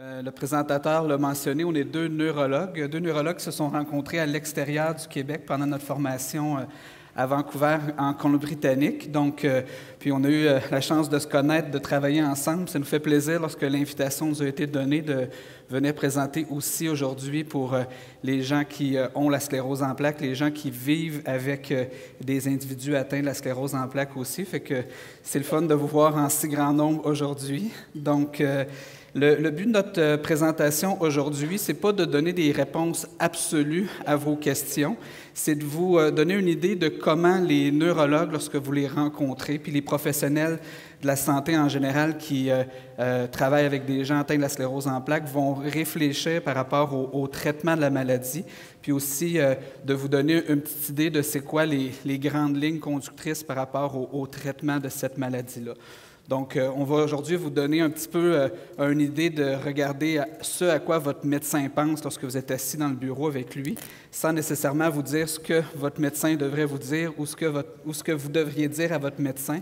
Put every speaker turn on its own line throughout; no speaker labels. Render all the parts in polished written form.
Le présentateur l'a mentionné, on est deux neurologues. Deux neurologues qui se sont rencontrés à l'extérieur du Québec pendant notre formation à Vancouver, en Colombie-Britannique. Donc, puis on a eu la chance de se connaître, de travailler ensemble. Ça nous fait plaisir lorsque l'invitation nous a été donnée de venir présenter aussi aujourd'hui pour les gens qui ont la sclérose en plaques, les gens qui vivent avec des individus atteints de la sclérose en plaques aussi. Fait que c'est le fun de vous voir en si grand nombre aujourd'hui. Donc, le but de notre présentation aujourd'hui, ce n'est pas de donner des réponses absolues à vos questions, c'est de vous donner une idée de comment les neurologues, lorsque vous les rencontrez, puis les professionnels de la santé en général qui travaillent avec des gens atteints de la sclérose en plaques, vont réfléchir par rapport au traitement de la maladie, puis aussi de vous donner une petite idée de c'est quoi les grandes lignes conductrices par rapport au traitement de cette maladie-là. Donc, on va aujourd'hui vous donner un petit peu une idée de regarder ce à quoi votre médecin pense lorsque vous êtes assis dans le bureau avec lui, sans nécessairement vous dire ce que votre médecin devrait vous dire ou ce que vous devriez dire à votre médecin,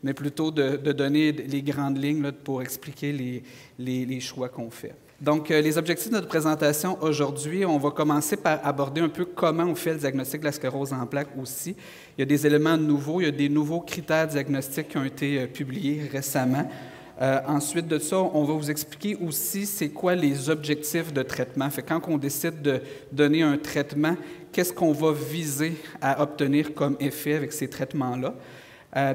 mais plutôt de donner les grandes lignes là, pour expliquer les choix qu'on fait. Donc, les objectifs de notre présentation aujourd'hui, on va commencer par aborder un peu comment on fait le diagnostic de la sclérose en plaques aussi. Il y a des éléments nouveaux, il y a des nouveaux critères diagnostiques qui ont été publiés récemment. Ensuite de ça, on va vous expliquer aussi c'est quoi les objectifs de traitement. Fait que quand on décide de donner un traitement, qu'est-ce qu'on va viser à obtenir comme effet avec ces traitements-là.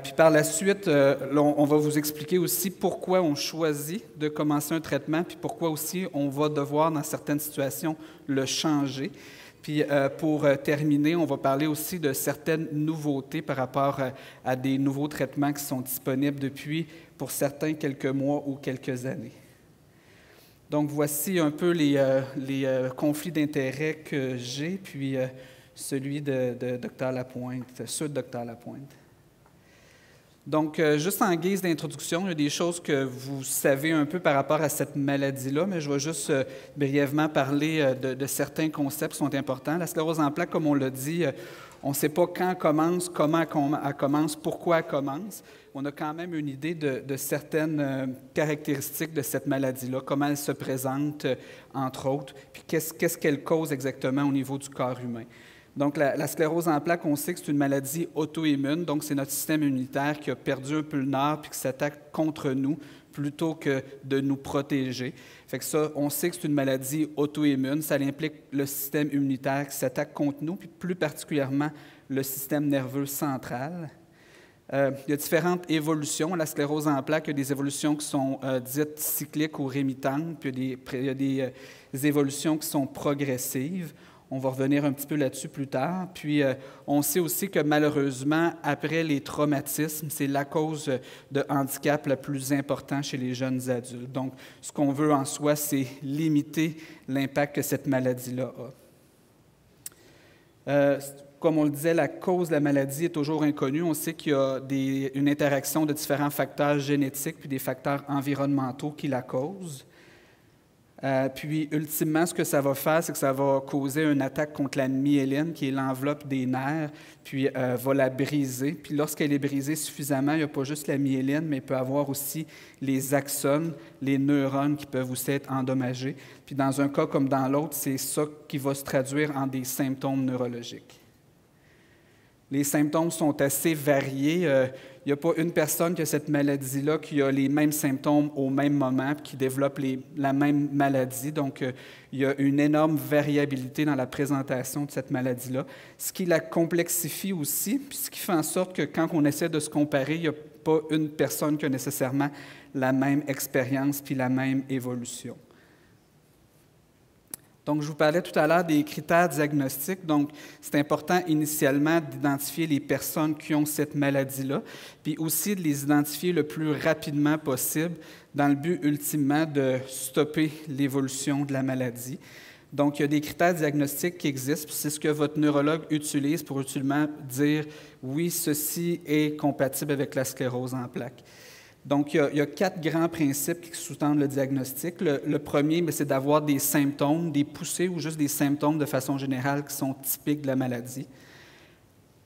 Puis par la suite, on va vous expliquer aussi pourquoi on choisit de commencer un traitement, puis pourquoi aussi on va devoir, dans certaines situations, le changer. Puis pour terminer, on va parler aussi de certaines nouveautés par rapport à des nouveaux traitements qui sont disponibles depuis, pour certains, quelques mois ou quelques années. Donc voici un peu les conflits d'intérêts que j'ai, puis celui de Dr. Lapointe, ceux de Dr. Lapointe. Donc, juste en guise d'introduction, il y a des choses que vous savez un peu par rapport à cette maladie-là, mais je vais juste brièvement parler de certains concepts qui sont importants. La sclérose en plaques, comme on l'a dit, on ne sait pas quand elle commence, comment elle commence, pourquoi elle commence. On a quand même une idée de certaines caractéristiques de cette maladie-là, comment elle se présente, entre autres, puis qu'est-ce qu'elle cause exactement au niveau du corps humain. Donc, la sclérose en plaques, on sait que c'est une maladie auto-immune, donc c'est notre système immunitaire qui a perdu un peu le nord puis qui s'attaque contre nous plutôt que de nous protéger. Fait que ça, on sait que c'est une maladie auto-immune, ça implique le système immunitaire qui s'attaque contre nous, puis plus particulièrement le système nerveux central. Il y a différentes évolutions. La sclérose en plaques, il y a des évolutions qui sont dites cycliques ou rémittentes, puis il y a des évolutions qui sont progressives. On va revenir un petit peu là-dessus plus tard. Puis, on sait aussi que malheureusement, après les traumatismes, c'est la cause de handicap la plus importante chez les jeunes adultes. Donc, ce qu'on veut en soi, c'est limiter l'impact que cette maladie-là a. Comme on le disait, la cause de la maladie est toujours inconnue. On sait qu'il y a une interaction de différents facteurs génétiques puis des facteurs environnementaux qui la causent. Puis, ultimement, ce que ça va faire, c'est que ça va causer une attaque contre la myéline, qui est l'enveloppe des nerfs, puis va la briser. Puis, lorsqu'elle est brisée suffisamment, il n'y a pas juste la myéline, mais il peut y avoir aussi les axones, les neurones qui peuvent aussi être endommagés. Puis, dans un cas comme dans l'autre, c'est ça qui va se traduire en des symptômes neurologiques. Les symptômes sont assez variés. Il n'y a pas une personne qui a cette maladie-là qui a les mêmes symptômes au même moment et qui développe la même maladie. Donc, il y a une énorme variabilité dans la présentation de cette maladie-là, ce qui la complexifie aussi, puis ce qui fait en sorte que quand on essaie de se comparer, il n'y a pas une personne qui a nécessairement la même expérience puis la même évolution. Donc, je vous parlais tout à l'heure des critères diagnostiques. Donc, c'est important initialement d'identifier les personnes qui ont cette maladie-là, puis aussi de les identifier le plus rapidement possible dans le but ultimement de stopper l'évolution de la maladie. Donc, il y a des critères diagnostiques qui existent, puis c'est ce que votre neurologue utilise pour ultimement dire « oui, ceci est compatible avec la sclérose en plaques ». Donc, il y a 4 grands principes qui sous-tendent le diagnostic. Le premier, c'est d'avoir des symptômes, des poussées ou juste des symptômes de façon générale qui sont typiques de la maladie.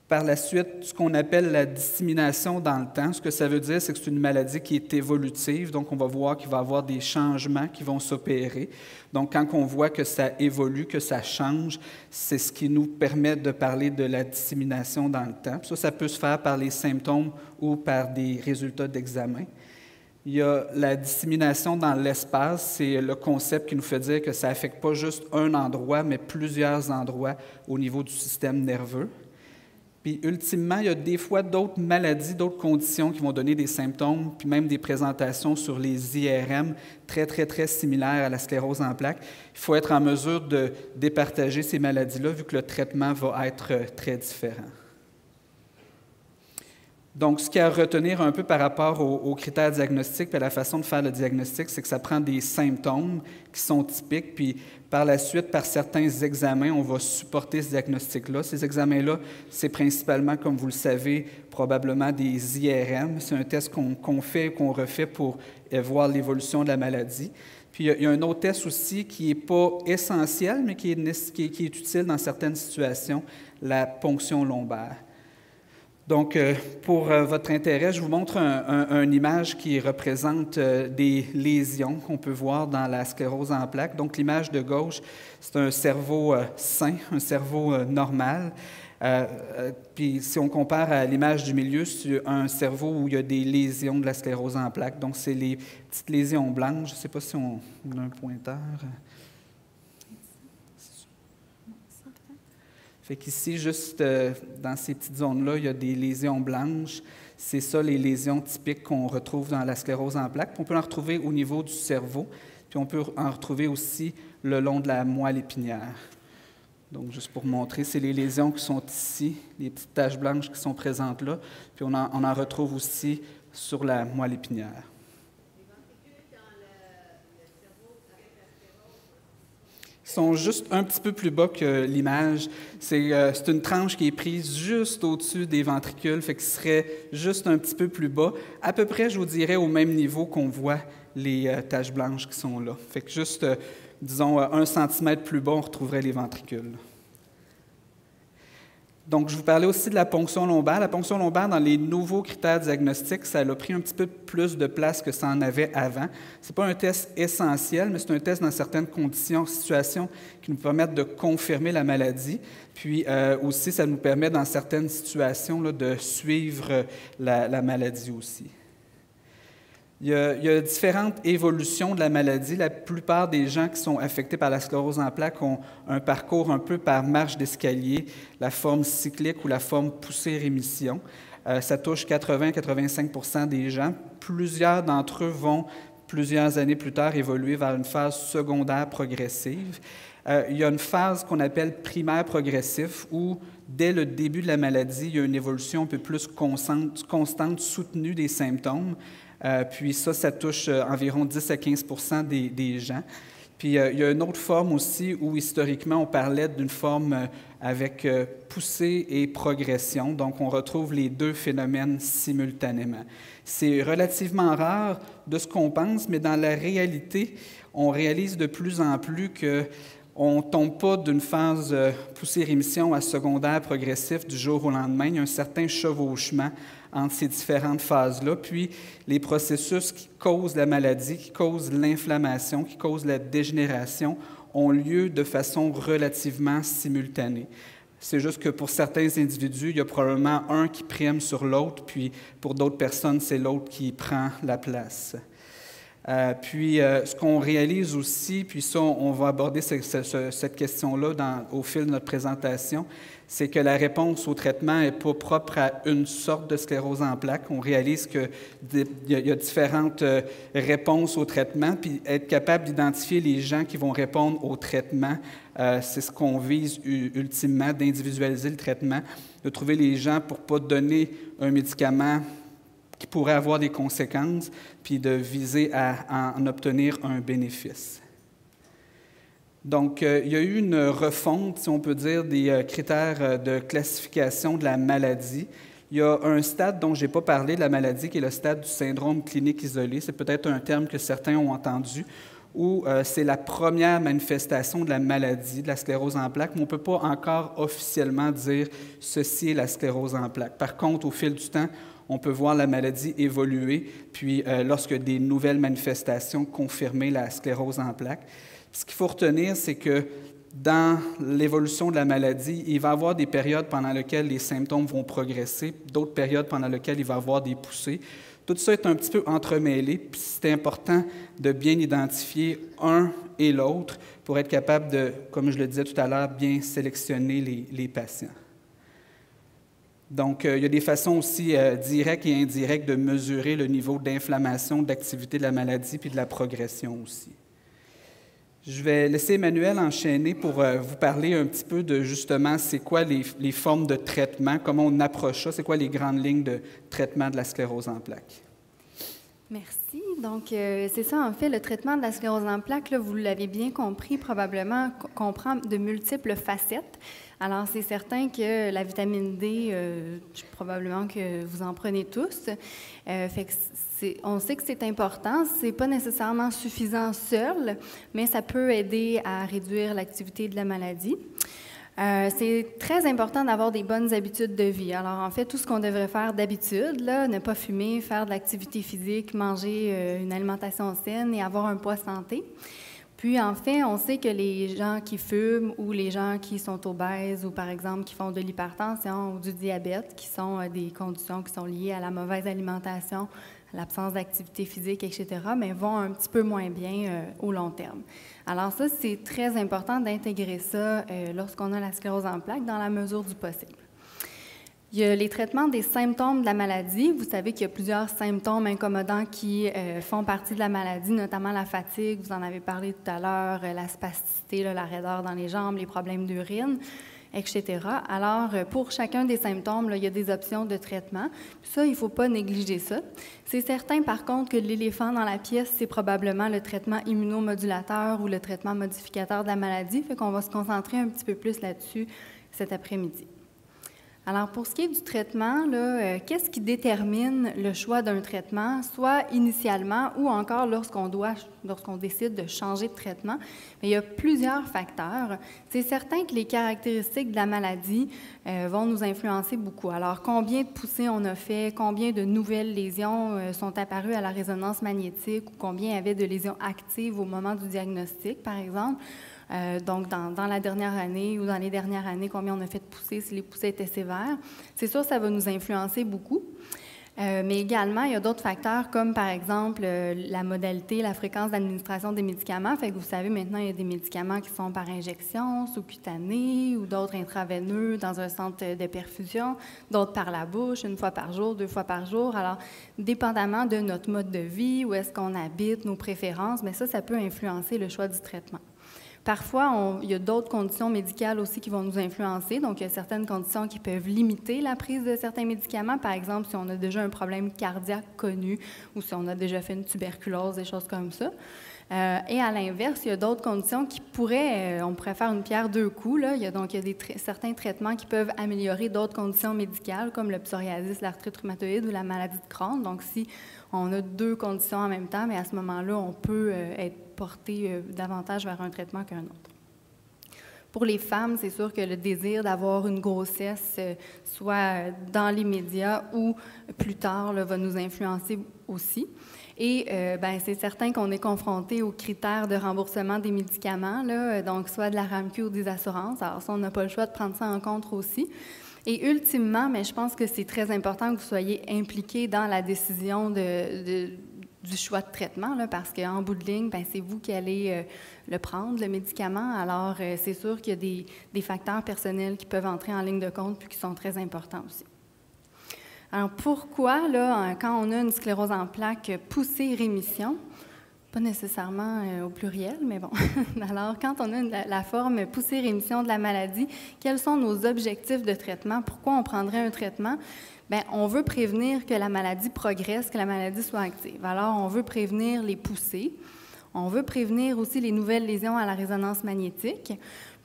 Par la suite, ce qu'on appelle la dissémination dans le temps. Ce que ça veut dire, c'est que c'est une maladie qui est évolutive. Donc, on va voir qu'il va y avoir des changements qui vont s'opérer. Donc, quand on voit que ça évolue, que ça change, c'est ce qui nous permet de parler de la dissémination dans le temps. Ça peut se faire par les symptômes ou par des résultats d'examen. Il y a la dissémination dans l'espace. C'est le concept qui nous fait dire que ça n'affecte pas juste un endroit, mais plusieurs endroits au niveau du système nerveux. Puis, ultimement, il y a des fois d'autres maladies, d'autres conditions qui vont donner des symptômes, puis même des présentations sur les IRM très, très, très similaires à la sclérose en plaques. Il faut être en mesure de départager ces maladies-là, vu que le traitement va être très différent. Donc, ce qu'il y a à retenir un peu par rapport aux critères diagnostiques et à la façon de faire le diagnostic, c'est que ça prend des symptômes qui sont typiques, puis par la suite, par certains examens, on va supporter ce diagnostic-là. Ces examens-là, c'est principalement, comme vous le savez, probablement des IRM. C'est un test qu'on fait, qu'on refait pour voir l'évolution de la maladie. Puis, il y a un autre test aussi qui n'est pas essentiel, mais qui est utile dans certaines situations, la ponction lombaire. Donc, pour votre intérêt, je vous montre une image qui représente des lésions qu'on peut voir dans la sclérose en plaques. Donc, l'image de gauche, c'est un cerveau sain, un cerveau normal. Puis, si on compare à l'image du milieu, c'est un cerveau où il y a des lésions de la sclérose en plaques. Donc, c'est les petites lésions blanches. Je ne sais pas si on a un pointeur. Fait qu'ici, juste dans ces petites zones-là, il y a des lésions blanches. C'est ça, les lésions typiques qu'on retrouve dans la sclérose en plaques. Puis on peut en retrouver au niveau du cerveau, puis on peut en retrouver aussi le long de la moelle épinière. Donc, juste pour montrer, c'est les lésions qui sont ici, les petites taches blanches qui sont présentes là, puis on en retrouve aussi sur la moelle épinière. Ils sont juste un petit peu plus bas que l'image. C'est une tranche qui est prise juste au-dessus des ventricules, fait qu'il serait juste un petit peu plus bas. À peu près, je vous dirais, au même niveau qu'on voit les taches blanches qui sont là. Fait que juste, disons, 1 centimètre plus bas, on retrouverait les ventricules. Donc, je vous parlais aussi de la ponction lombaire. La ponction lombaire, dans les nouveaux critères diagnostiques, ça a pris un petit peu plus de place que ça en avait avant. Ce n'est pas un test essentiel, mais c'est un test dans certaines conditions, situations qui nous permettent de confirmer la maladie. Puis aussi, ça nous permet, dans certaines situations, là, de suivre la maladie aussi. Il y a différentes évolutions de la maladie. La plupart des gens qui sont affectés par la sclérose en plaques ont un parcours un peu par marche d'escalier, la forme cyclique ou la forme poussée-rémission. Ça touche 80-85% des gens. Plusieurs d'entre eux vont, plusieurs années plus tard, évoluer vers une phase secondaire progressive. Il y a une phase qu'on appelle primaire progressif où, dès le début de la maladie, il y a une évolution un peu plus constante soutenue des symptômes. Puis ça touche environ 10 à 15% des gens. Puis il y a une autre forme aussi où, historiquement, on parlait d'une forme avec poussée et progression. Donc, on retrouve les deux phénomènes simultanément. C'est relativement rare de ce qu'on pense, mais dans la réalité, on réalise de plus en plus qu'on ne tombe pas d'une phase poussée-rémission à secondaire progressif du jour au lendemain. Il y a un certain chevauchement entre ces différentes phases-là, puis les processus qui causent la maladie, qui causent l'inflammation, qui causent la dégénération, ont lieu de façon relativement simultanée. C'est juste que pour certains individus, il y a probablement un qui prime sur l'autre, puis pour d'autres personnes, c'est l'autre qui prend la place. Puis, ce qu'on réalise aussi, puis ça, on va aborder cette question-là au fil de notre présentation, c'est que la réponse au traitement n'est pas propre à une sorte de sclérose en plaques. On réalise qu'il y a différentes réponses au traitement, puis être capable d'identifier les gens qui vont répondre au traitement, c'est ce qu'on vise ultimement, d'individualiser le traitement, de trouver les gens pour ne pas donner un médicament qui pourrait avoir des conséquences, puis de viser à en obtenir un bénéfice. Donc, il y a eu une refonte, si on peut dire, des critères de classification de la maladie. Il y a un stade dont je n'ai pas parlé de la maladie, qui est le stade du syndrome clinique isolé. C'est peut-être un terme que certains ont entendu, où c'est la première manifestation de la maladie, de la sclérose en plaques, mais on ne peut pas encore officiellement dire « ceci est la sclérose en plaques ». Par contre, au fil du temps, on peut voir la maladie évoluer, puis lorsque des nouvelles manifestations confirmer la sclérose en plaques. Ce qu'il faut retenir, c'est que dans l'évolution de la maladie, il va y avoir des périodes pendant lesquelles les symptômes vont progresser, d'autres périodes pendant lesquelles il va y avoir des poussées. Tout ça est un petit peu entremêlé, puis c'est important de bien identifier un et l'autre pour être capable de, comme je le disais tout à l'heure, bien sélectionner les patients. Donc, il y a des façons aussi directes et indirectes de mesurer le niveau d'inflammation, d'activité de la maladie, puis de la progression aussi. Je vais laisser Emmanuel enchaîner pour vous parler un petit peu de justement c'est quoi les formes de traitement, comment on approche ça, c'est quoi les grandes lignes de traitement de la sclérose en plaques.
Merci. Donc, c'est ça, en fait, le traitement de la sclérose en plaques, là, vous l'avez bien compris, probablement comprend de multiples facettes. Alors, c'est certain que la vitamine D, probablement que vous en prenez tous. Fait que on sait que c'est important. Ce n'est pas nécessairement suffisant seul, mais ça peut aider à réduire l'activité de la maladie. C'est très important d'avoir des bonnes habitudes de vie. Alors, en fait, tout ce qu'on devrait faire d'habitude, là, ne pas fumer, faire de l'activité physique, manger une alimentation saine et avoir un poids santé. Puis, en fait, on sait que les gens qui fument ou les gens qui sont obèses ou, par exemple, qui font de l'hypertension ou du diabète, qui sont des conditions qui sont liées à la mauvaise alimentation, à l'absence d'activité physique, etc., mais vont un petit peu moins bien au long terme. Alors ça, c'est très important d'intégrer ça lorsqu'on a la sclérose en plaques dans la mesure du possible. Il y a les traitements des symptômes de la maladie. Vous savez qu'il y a plusieurs symptômes incommodants qui font partie de la maladie, notamment la fatigue, vous en avez parlé tout à l'heure, la spasticité, la raideur dans les jambes, les problèmes d'urine, etc. Alors, pour chacun des symptômes, là, il y a des options de traitement. Puis ça, il ne faut pas négliger ça. C'est certain, par contre, que l'éléphant dans la pièce, c'est probablement le traitement immunomodulateur ou le traitement modificateur de la maladie. Fait qu'on va se concentrer un petit peu plus là-dessus cet après-midi. Alors, pour ce qui est du traitement, qu'est-ce qui détermine le choix d'un traitement, soit initialement ou encore lorsqu'on décide de changer de traitement? Mais il y a plusieurs facteurs. C'est certain que les caractéristiques de la maladie vont nous influencer beaucoup. Alors, combien de poussées on a fait, combien de nouvelles lésions sont apparues à la résonance magnétique ou combien il y avait de lésions actives au moment du diagnostic, par exemple? Donc, dans la dernière année ou dans les dernières années, combien on a fait de poussées, si les poussées étaient sévères. C'est sûr, ça va nous influencer beaucoup. Mais également, il y a d'autres facteurs comme, par exemple, la modalité, la fréquence d'administration des médicaments. Fait que vous savez, maintenant, il y a des médicaments qui sont par injection, sous-cutanés, ou d'autres intraveineux dans un centre de perfusion, d'autres par la bouche, 1 fois par jour, 2 fois par jour. Alors, dépendamment de notre mode de vie, où est-ce qu'on habite, nos préférences, bien ça peut influencer le choix du traitement. Parfois, il y a d'autres conditions médicales aussi qui vont nous influencer. Donc, il y a certaines conditions qui peuvent limiter la prise de certains médicaments. Par exemple, si on a déjà un problème cardiaque connu ou si on a déjà fait une tuberculose, des choses comme ça. Et à l'inverse, il y a d'autres conditions qui on pourrait faire une pierre deux coups. Là. Il y a certains traitements qui peuvent améliorer d'autres conditions médicales, comme le psoriasis, l'arthrite rhumatoïde ou la maladie de Crohn. Donc, si on a deux conditions en même temps, mais à ce moment-là, on peut être porté davantage vers un traitement qu'un autre. Pour les femmes, c'est sûr que le désir d'avoir une grossesse, soit dans les médias ou plus tard, là, va nous influencer aussi. Et c'est certain qu'on est confronté aux critères de remboursement des médicaments, là, donc soit de la RAMQ ou des assurances. Alors ça, on n'a pas le choix de prendre ça en compte aussi. Et ultimement, mais je pense que c'est très important que vous soyez impliqués dans la décision du choix de traitement, là, parce qu'en bout de ligne, c'est vous qui allez le prendre, le médicament. Alors, c'est sûr qu'il y a des facteurs personnels qui peuvent entrer en ligne de compte puis qui sont très importants aussi. Alors, pourquoi, là, quand on a une sclérose en plaques poussée-rémission, pas nécessairement au pluriel, mais bon. Alors, quand on a la forme poussée-rémission de la maladie, quels sont nos objectifs de traitement? Pourquoi on prendrait un traitement? Bien, on veut prévenir que la maladie progresse, que la maladie soit active. Alors, on veut prévenir les poussées. On veut prévenir aussi les nouvelles lésions à la résonance magnétique.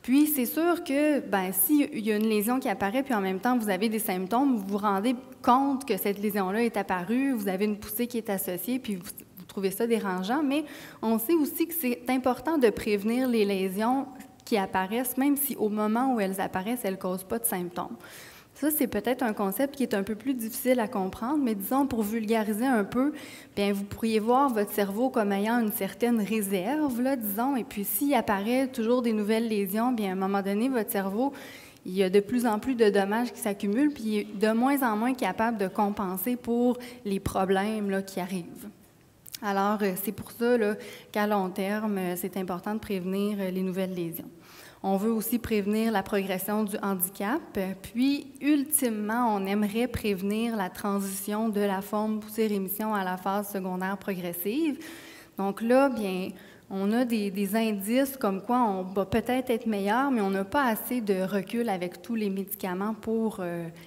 Puis, c'est sûr que s'il y a une lésion qui apparaît, puis en même temps, vous avez des symptômes, vous vous rendez compte que cette lésion-là est apparue, vous avez une poussée qui est associée, puis vous trouver ça dérangeant, mais on sait aussi que c'est important de prévenir les lésions qui apparaissent, même si au moment où elles apparaissent, elles ne causent pas de symptômes. Ça, c'est peut-être un concept qui est un peu plus difficile à comprendre, mais disons, pour vulgariser un peu, bien, vous pourriez voir votre cerveau comme ayant une certaine réserve, là, disons, et puis s'il apparaît toujours des nouvelles lésions, bien, à un moment donné, votre cerveau, il y a de plus en plus de dommages qui s'accumulent, puis il est de moins en moins capable de compenser pour les problèmes là, qui arrivent. Alors, c'est pour ça là, qu'à long terme, c'est important de prévenir les nouvelles lésions. On veut aussi prévenir la progression du handicap, puis ultimement, on aimerait prévenir la transition de la forme poussée-rémission à la phase secondaire progressive. Donc là, bien, on a des indices comme quoi on va peut-être être meilleur, mais on n'a pas assez de recul avec tous les médicaments pour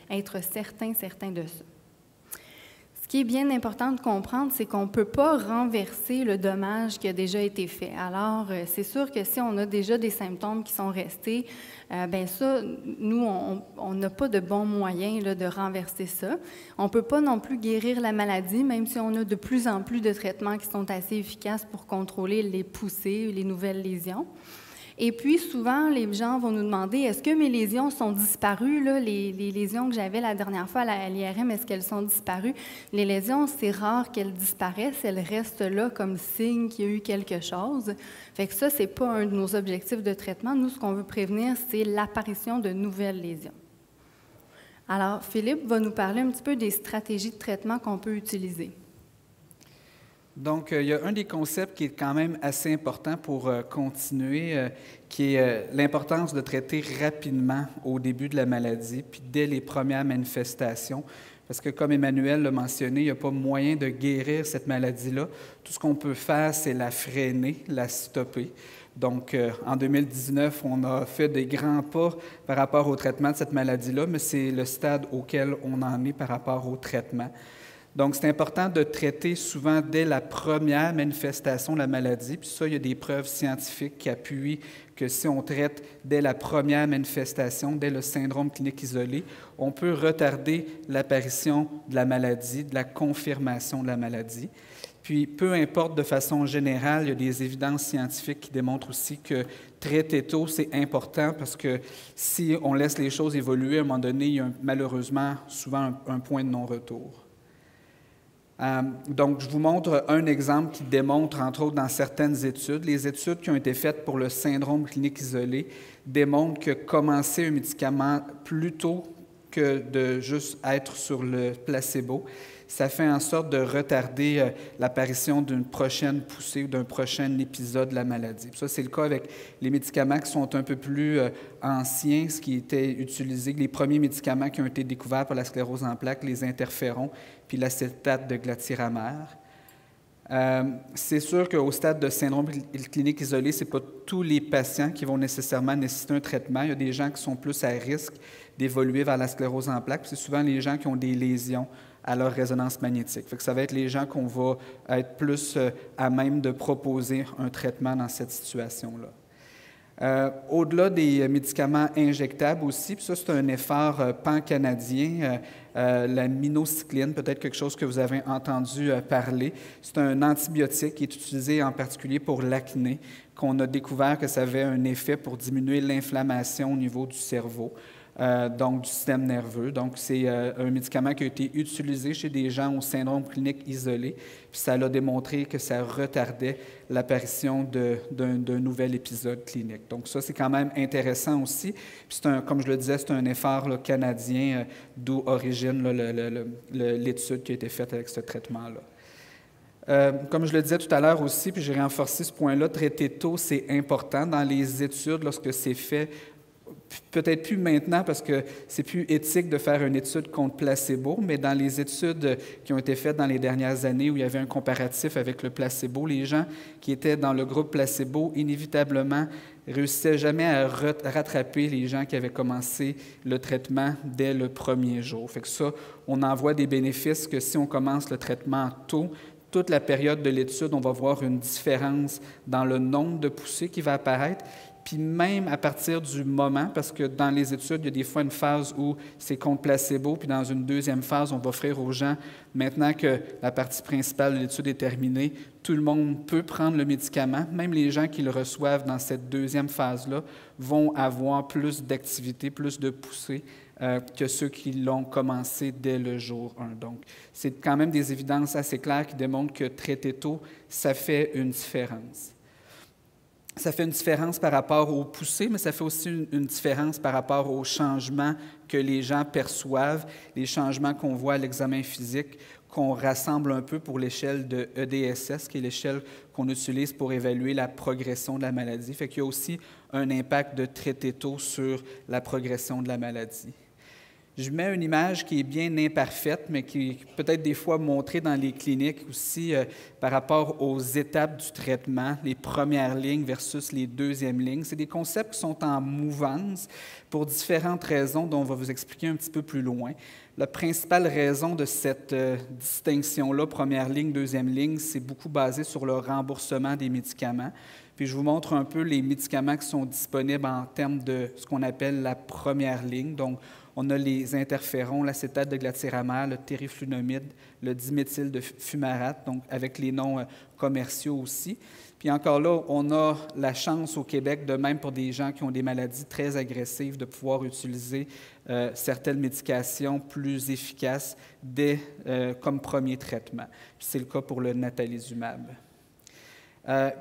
être certain de ça. Ce qui est bien important de comprendre, c'est qu'on ne peut pas renverser le dommage qui a déjà été fait. Alors, c'est sûr que si on a déjà des symptômes qui sont restés, bien ça, nous, on n'a pas de bons moyens là, de renverser ça. On ne peut pas non plus guérir la maladie, même si on a de plus en plus de traitements qui sont assez efficaces pour contrôler les poussées, les nouvelles lésions. Et puis, souvent, les gens vont nous demander, est-ce que mes lésions sont disparues, là, les lésions que j'avais la dernière fois à l'IRM, est-ce qu'elles sont disparues? Les lésions, c'est rare qu'elles disparaissent, elles restent là comme signe qu'il y a eu quelque chose. Fait que ça, c'est pas un de nos objectifs de traitement. Nous, ce qu'on veut prévenir, c'est l'apparition de nouvelles lésions. Alors, Philippe va nous parler un petit peu des stratégies de traitement qu'on peut utiliser.
Donc, il y a un des concepts qui est quand même assez important pour continuer, qui est l'importance de traiter rapidement au début de la maladie, puis dès les premières manifestations. Parce que, comme Emmanuel l'a mentionné, il n'y a pas moyen de guérir cette maladie-là. Tout ce qu'on peut faire, c'est la freiner, la stopper. Donc, en 2019, on a fait des grands pas par rapport au traitement de cette maladie-là, mais c'est le stade auquel on en est par rapport au traitement. Donc, c'est important de traiter souvent dès la première manifestation de la maladie. Puis ça, il y a des preuves scientifiques qui appuient que si on traite dès la première manifestation, dès le syndrome clinique isolé, on peut retarder l'apparition de la maladie, de la confirmation de la maladie. Puis, peu importe de façon générale, il y a des évidences scientifiques qui démontrent aussi que traiter tôt, c'est important parce que si on laisse les choses évoluer, à un moment donné, il y a malheureusement souvent un point de non-retour. Donc, je vous montre un exemple qui démontre, entre autres, dans certaines études, les études qui ont été faites pour le syndrome clinique isolé démontrent que commencer un médicament plus tôt que de juste être sur le placebo, ça fait en sorte de retarder l'apparition d'une prochaine poussée ou d'un prochain épisode de la maladie. Ça, c'est le cas avec les médicaments qui sont un peu plus anciens, ce qui était utilisé, les premiers médicaments qui ont été découverts pour la sclérose en plaques, les interférons, puis l'acétate de glatyramère. C'est sûr qu'au stade de syndrome clinique isolé, ce n'est pas tous les patients qui vont nécessairement nécessiter un traitement. Il y a des gens qui sont plus à risque d'évoluer vers la sclérose en plaques. C'est souvent les gens qui ont des lésions à leur résonance magnétique. Fait que ça va être les gens qu'on va être plus à même de proposer un traitement dans cette situation-là. Au-delà des médicaments injectables aussi, puis ça c'est un effort pan-canadien, la minocycline, peut-être quelque chose que vous avez entendu parler. C'est un antibiotique qui est utilisé en particulier pour l'acné, qu'on a découvert que ça avait un effet pour diminuer l'inflammation au niveau du cerveau. Donc du système nerveux. Donc, c'est un médicament qui a été utilisé chez des gens au syndrome clinique isolé, puis ça a démontré que ça retardait l'apparition d'un nouvel épisode clinique. Donc, ça, c'est quand même intéressant aussi. Puis, comme je le disais, c'est un effort là, canadien, d'où origine là, l'étude qui a été faite avec ce traitement-là. Comme je le disais tout à l'heure aussi, puis j'ai renforcé ce point-là, traiter tôt, c'est important. Dans les études, lorsque c'est fait, peut-être plus maintenant parce que c'est plus éthique de faire une étude contre placebo, mais dans les études qui ont été faites dans les dernières années où il y avait un comparatif avec le placebo, les gens qui étaient dans le groupe placebo, inévitablement, réussissaient jamais à rattraper les gens qui avaient commencé le traitement dès le premier jour. Fait que ça, on en voit des bénéfices que si on commence le traitement tôt, toute la période de l'étude, on va voir une différence dans le nombre de poussées qui va apparaître. Puis même à partir du moment, parce que dans les études, il y a des fois une phase où c'est contre placebo, puis dans une deuxième phase, on va offrir aux gens, maintenant que la partie principale de l'étude est terminée, tout le monde peut prendre le médicament. Même les gens qui le reçoivent dans cette deuxième phase-là vont avoir plus d'activité, plus de poussée que ceux qui l'ont commencé dès le jour 1. Donc, c'est quand même des évidences assez claires qui démontrent que traiter tôt, ça fait une différence. Ça fait une différence par rapport aux poussées, mais ça fait aussi une différence par rapport aux changements que les gens perçoivent, les changements qu'on voit à l'examen physique, qu'on rassemble un peu pour l'échelle de EDSS, qui est l'échelle qu'on utilise pour évaluer la progression de la maladie. Fait qu'il y a aussi un impact de traiter tôt sur la progression de la maladie. Je mets une image qui est bien imparfaite, mais qui est peut-être des fois montrée dans les cliniques aussi par rapport aux étapes du traitement, les premières lignes versus les deuxièmes lignes. C'est des concepts qui sont en mouvance pour différentes raisons dont on va vous expliquer un petit peu plus loin. La principale raison de cette distinction-là, première ligne, deuxième ligne, c'est beaucoup basé sur le remboursement des médicaments. Puis je vous montre un peu les médicaments qui sont disponibles en termes de ce qu'on appelle la première ligne. Donc, on a les interférons, l'acétate de glaciramère, le terriflunomide, le diméthyl de fumarate, donc avec les noms commerciaux aussi. Puis encore là, on a la chance au Québec, de même pour des gens qui ont des maladies très agressives, de pouvoir utiliser certaines médications plus efficaces comme premier traitement. C'est le cas pour le natalizumab.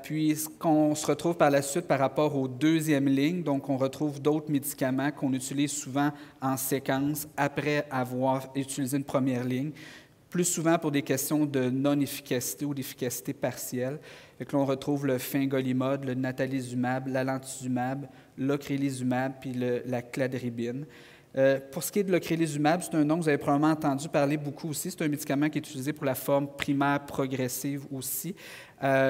Puis, on se retrouve par la suite par rapport aux deuxièmes lignes, donc on retrouve d'autres médicaments qu'on utilise souvent en séquence après avoir utilisé une première ligne, plus souvent pour des questions de non-efficacité ou d'efficacité partielle. Donc, on retrouve le fingolimod, le natalizumab, l'alantuzumab, l'ocrelizumab puis la cladribine. Pour ce qui est de l'ocrelizumab, c'est un nom que vous avez probablement entendu parler beaucoup aussi. C'est un médicament qui est utilisé pour la forme primaire progressive aussi.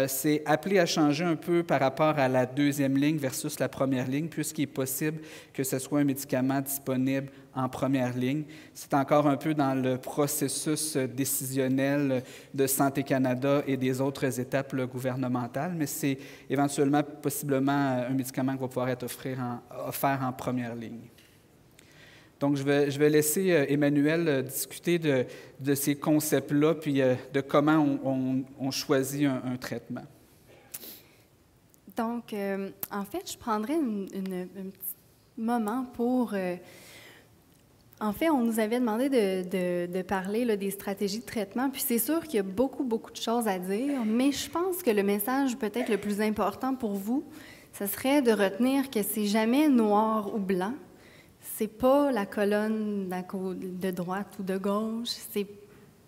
C'est appelé à changer un peu par rapport à la deuxième ligne versus la première ligne, puisqu'il est possible que ce soit un médicament disponible en première ligne. C'est encore un peu dans le processus décisionnel de Santé Canada et des autres étapes gouvernementales, mais c'est éventuellement, possiblement, un médicament qui va pouvoir être offert en première ligne. Donc, je vais laisser Emmanuel discuter de ces concepts-là, puis de comment on choisit un traitement.
Donc, en fait, je prendrais un petit moment pour... en fait, on nous avait demandé de parler là, des stratégies de traitement, puis c'est sûr qu'il y a beaucoup de choses à dire, mais je pense que le message peut-être le plus important pour vous, ce serait de retenir que c'est jamais noir ou blanc. C'est pas la colonne de droite ou de gauche, c'est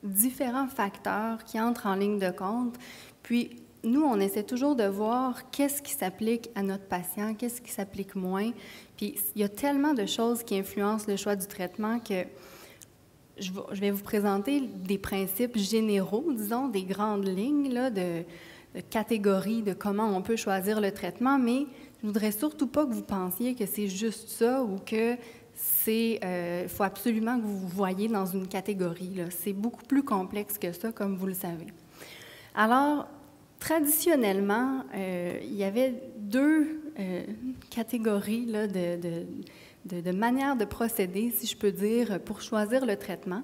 différents facteurs qui entrent en ligne de compte. Puis, nous, on essaie toujours de voir qu'est-ce qui s'applique à notre patient, qu'est-ce qui s'applique moins. Puis, il y a tellement de choses qui influencent le choix du traitement que je vais vous présenter des principes généraux, disons, des grandes lignes là, de catégories de comment on peut choisir le traitement, mais je ne voudrais surtout pas que vous pensiez que c'est juste ça ou que faut absolument que vous vous voyiez dans une catégorie. C'est beaucoup plus complexe que ça, comme vous le savez. Alors, traditionnellement, il y avait deux catégories là, de manières de procéder, si je peux dire, pour choisir le traitement.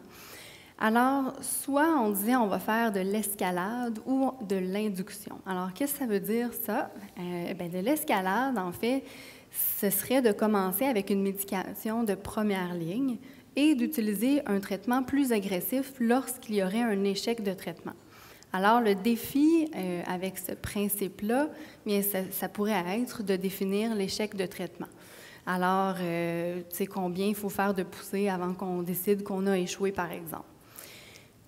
Alors, soit on disait on va faire de l'escalade ou de l'induction. Alors, qu'est-ce que ça veut dire, ça? De l'escalade, en fait, ce serait de commencer avec une médication de première ligne et d'utiliser un traitement plus agressif lorsqu'il y aurait un échec de traitement. Alors, le défi avec ce principe-là, bien, ça pourrait être de définir l'échec de traitement. Alors, tu sais combien il faut faire de poussées avant qu'on décide qu'on a échoué, par exemple.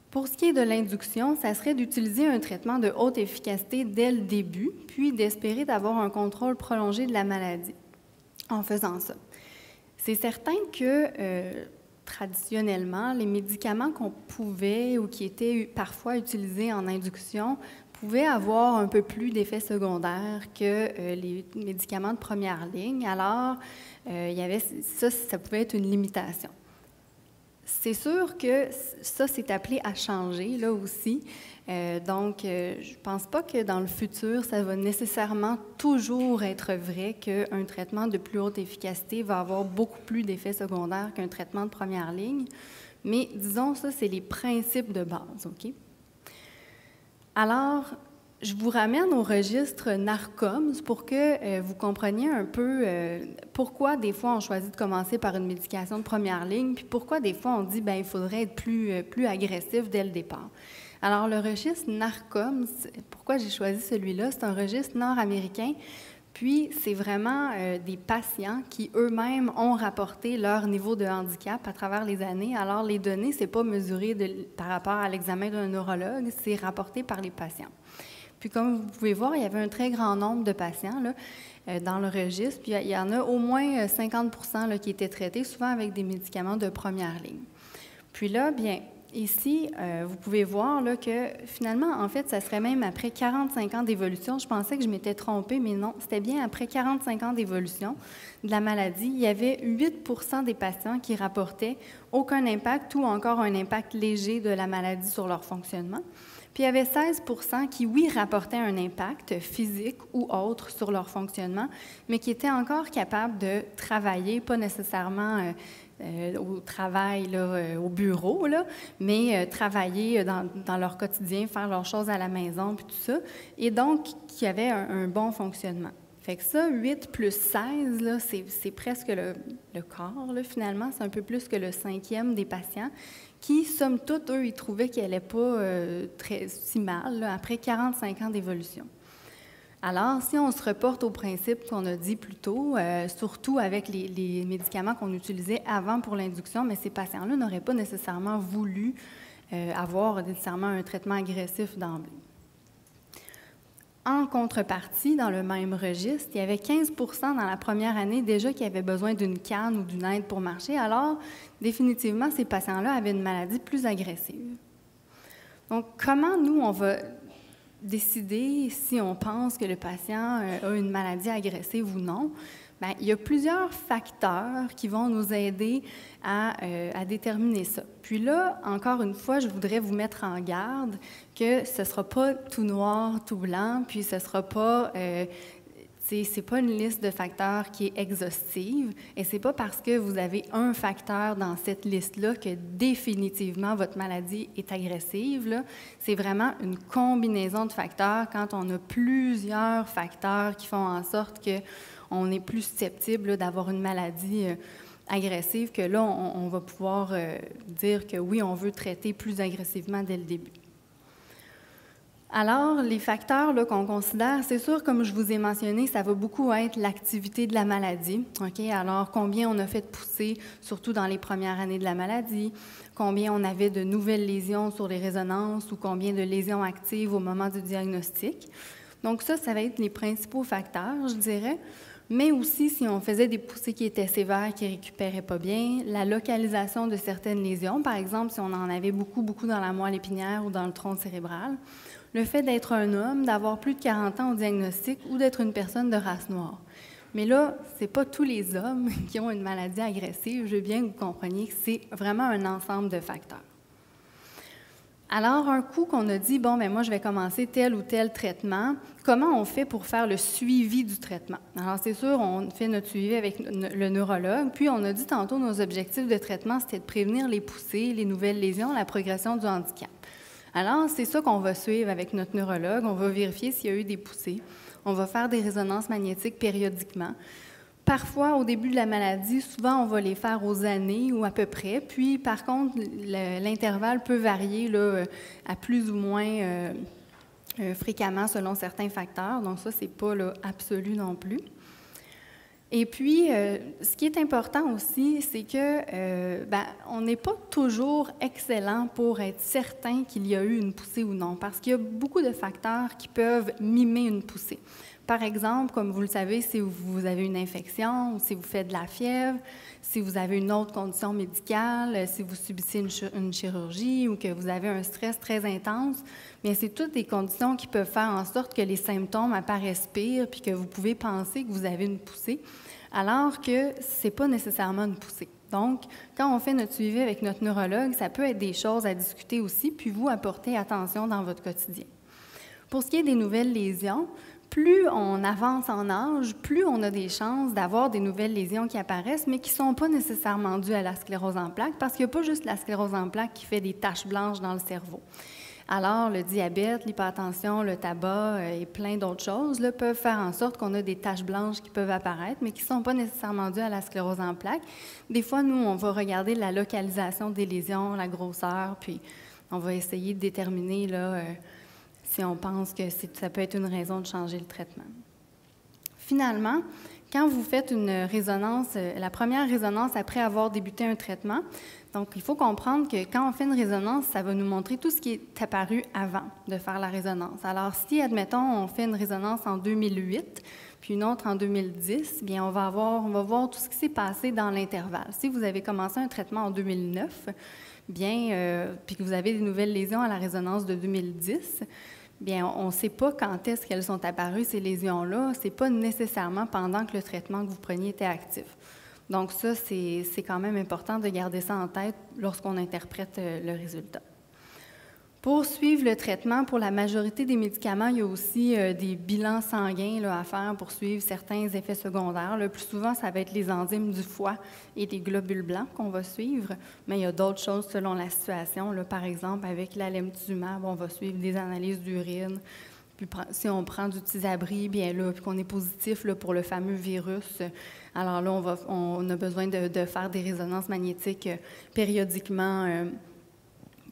Pour ce qui est de l'induction, ça serait d'utiliser un traitement de haute efficacité dès le début, puis d'espérer d'avoir un contrôle prolongé de la maladie en faisant ça. C'est certain que, traditionnellement, les médicaments qu'on pouvait ou qui étaient parfois utilisés en induction pouvaient avoir un peu plus d'effets secondaires que les médicaments de première ligne. Alors, il y avait ça pouvait être une limitation. C'est sûr que ça, c'est appelé à changer, là aussi. Donc, je ne pense pas que dans le futur, ça va nécessairement toujours être vrai qu'un traitement de plus haute efficacité va avoir beaucoup plus d'effets secondaires qu'un traitement de première ligne. Mais disons, ça, c'est les principes de base, OK? Alors, je vous ramène au registre NARCOMS pour que vous compreniez un peu pourquoi des fois on choisit de commencer par une médication de première ligne, puis pourquoi des fois on dit il faudrait être plus agressif dès le départ. Alors le registre NARCOMS, pourquoi j'ai choisi celui-là, c'est un registre nord-américain, puis c'est vraiment des patients qui eux-mêmes ont rapporté leur niveau de handicap à travers les années. Alors les données, c'est pas mesuré par rapport à l'examen d'un neurologue, c'est rapporté par les patients. Puis comme vous pouvez voir, il y avait un très grand nombre de patients là, dans le registre. Puis il y en a au moins 50 là, qui étaient traités, souvent avec des médicaments de première ligne. Puis là, bien, ici, vous pouvez voir là, que finalement, en fait, ça serait même après 45 ans d'évolution. Je pensais que je m'étais trompée, mais non, c'était bien après 45 ans d'évolution de la maladie. Il y avait 8 des patients qui rapportaient aucun impact ou encore un impact léger de la maladie sur leur fonctionnement. Puis il y avait 16 qui, oui, rapportaient un impact physique ou autre sur leur fonctionnement, mais qui étaient encore capables de travailler, pas nécessairement au travail, là, au bureau, là, mais travailler dans leur quotidien, faire leurs choses à la maison, puis tout ça, et donc qui avaient un bon fonctionnement. Fait que ça, 8 plus 16, là, c'est presque le quart, là, finalement. C'est un peu plus que le 5e des patients qui, somme toute, eux, ils trouvaient qu'ils n'allaient pas si mal là, après 45 ans d'évolution. Alors, si on se reporte au principe qu'on a dit plus tôt, surtout avec les médicaments qu'on utilisait avant pour l'induction, mais ces patients-là n'auraient pas nécessairement voulu avoir nécessairement un traitement agressif d'emblée. En contrepartie, dans le même registre, il y avait 15 dans la première année déjà qui avaient besoin d'une canne ou d'une aide pour marcher. Alors, définitivement, ces patients-là avaient une maladie plus agressive. Donc, comment nous, on va décider si on pense que le patient a une maladie agressive ou non? Bien, il y a plusieurs facteurs qui vont nous aider à déterminer ça. Puis là, encore une fois, je voudrais vous mettre en garde que ce ne sera pas tout noir, tout blanc, puis ce ne sera pas... c'est pas une liste de facteurs qui est exhaustive, et c'est pas parce que vous avez un facteur dans cette liste-là que définitivement votre maladie est agressive, là. C'est vraiment une combinaison de facteurs quand on a plusieurs facteurs qui font en sorte qu'on est plus susceptible d'avoir une maladie agressive, que là, on va pouvoir dire que oui, on veut traiter plus agressivement dès le début. Alors, les facteurs qu'on considère, c'est sûr, comme je vous ai mentionné, ça va beaucoup être l'activité de la maladie. Okay? Alors, combien on a fait de poussées, surtout dans les premières années de la maladie, combien on avait de nouvelles lésions sur les résonances ou combien de lésions actives au moment du diagnostic. Donc ça va être les principaux facteurs, je dirais. Mais aussi, si on faisait des poussées qui étaient sévères, qui ne récupéraient pas bien, la localisation de certaines lésions, par exemple, si on en avait beaucoup dans la moelle épinière ou dans le tronc cérébral, le fait d'être un homme, d'avoir plus de 40 ans au diagnostic ou d'être une personne de race noire. Mais là, ce n'est pas tous les hommes qui ont une maladie agressive. Je veux bien que vous compreniez que c'est vraiment un ensemble de facteurs. Alors, un coup qu'on a dit, bon, bien moi, je vais commencer tel ou tel traitement, comment on fait pour faire le suivi du traitement? Alors, c'est sûr, on fait notre suivi avec le neurologue, puis on a dit tantôt, nos objectifs de traitement, c'était de prévenir les poussées, les nouvelles lésions, la progression du handicap. Alors, c'est ça qu'on va suivre avec notre neurologue. On va vérifier s'il y a eu des poussées. On va faire des résonances magnétiques périodiquement. Parfois, au début de la maladie, souvent, on va les faire aux années ou à peu près. Puis, par contre, l'intervalle peut varier là, à plus ou moins fréquemment selon certains facteurs. Donc, ça, ce n'est pas là, absolu non plus. Et puis, ce qui est important aussi, c'est que on n'est pas toujours excellent pour être certain qu'il y a eu une poussée ou non, parce qu'il y a beaucoup de facteurs qui peuvent mimer une poussée. Par exemple, comme vous le savez, si vous avez une infection, ou si vous faites de la fièvre, si vous avez une autre condition médicale, si vous subissez une chirurgie ou que vous avez un stress très intense, bien, c'est toutes des conditions qui peuvent faire en sorte que les symptômes apparaissent pires puis que vous pouvez penser que vous avez une poussée, alors que ce n'est pas nécessairement une poussée. Donc, quand on fait notre suivi avec notre neurologue, ça peut être des choses à discuter aussi, puis vous apporter attention dans votre quotidien. Pour ce qui est des nouvelles lésions, plus on avance en âge, plus on a des chances d'avoir des nouvelles lésions qui apparaissent, mais qui ne sont pas nécessairement dues à la sclérose en plaques, parce qu'il n'y a pas juste la sclérose en plaques qui fait des taches blanches dans le cerveau. Alors, le diabète, l'hypertension, le tabac et plein d'autres choses là, peuvent faire en sorte qu'on a des taches blanches qui peuvent apparaître, mais qui ne sont pas nécessairement dues à la sclérose en plaques. Des fois, nous, on va regarder la localisation des lésions, la grosseur, puis on va essayer de déterminer là, si on pense que ça peut être une raison de changer le traitement. Finalement, quand vous faites une résonance, la première résonance après avoir débuté un traitement, donc il faut comprendre que quand on fait une résonance, ça va nous montrer tout ce qui est apparu avant de faire la résonance. Alors si, admettons, on fait une résonance en 2008, puis une autre en 2010, bien on va voir tout ce qui s'est passé dans l'intervalle. Si vous avez commencé un traitement en 2009, bien, puis que vous avez des nouvelles lésions à la résonance de 2010, bien, on ne sait pas quand est-ce qu'elles sont apparues, ces lésions-là. Ce n'est pas nécessairement pendant que le traitement que vous preniez était actif. Donc ça, c'est quand même important de garder ça en tête lorsqu'on interprète le résultat. Pour suivre le traitement, pour la majorité des médicaments, il y a aussi des bilans sanguins là, à faire pour suivre certains effets secondaires. Le plus souvent, ça va être les enzymes du foie et les globules blancs qu'on va suivre, mais il y a d'autres choses selon la situation. Là, par exemple, avec l'alemtuzumab, on va suivre des analyses d'urine. Puis si on prend du Tysabri, bien là, puis qu'on est positif là, pour le fameux virus, alors là, on a besoin de faire des résonances magnétiques périodiquement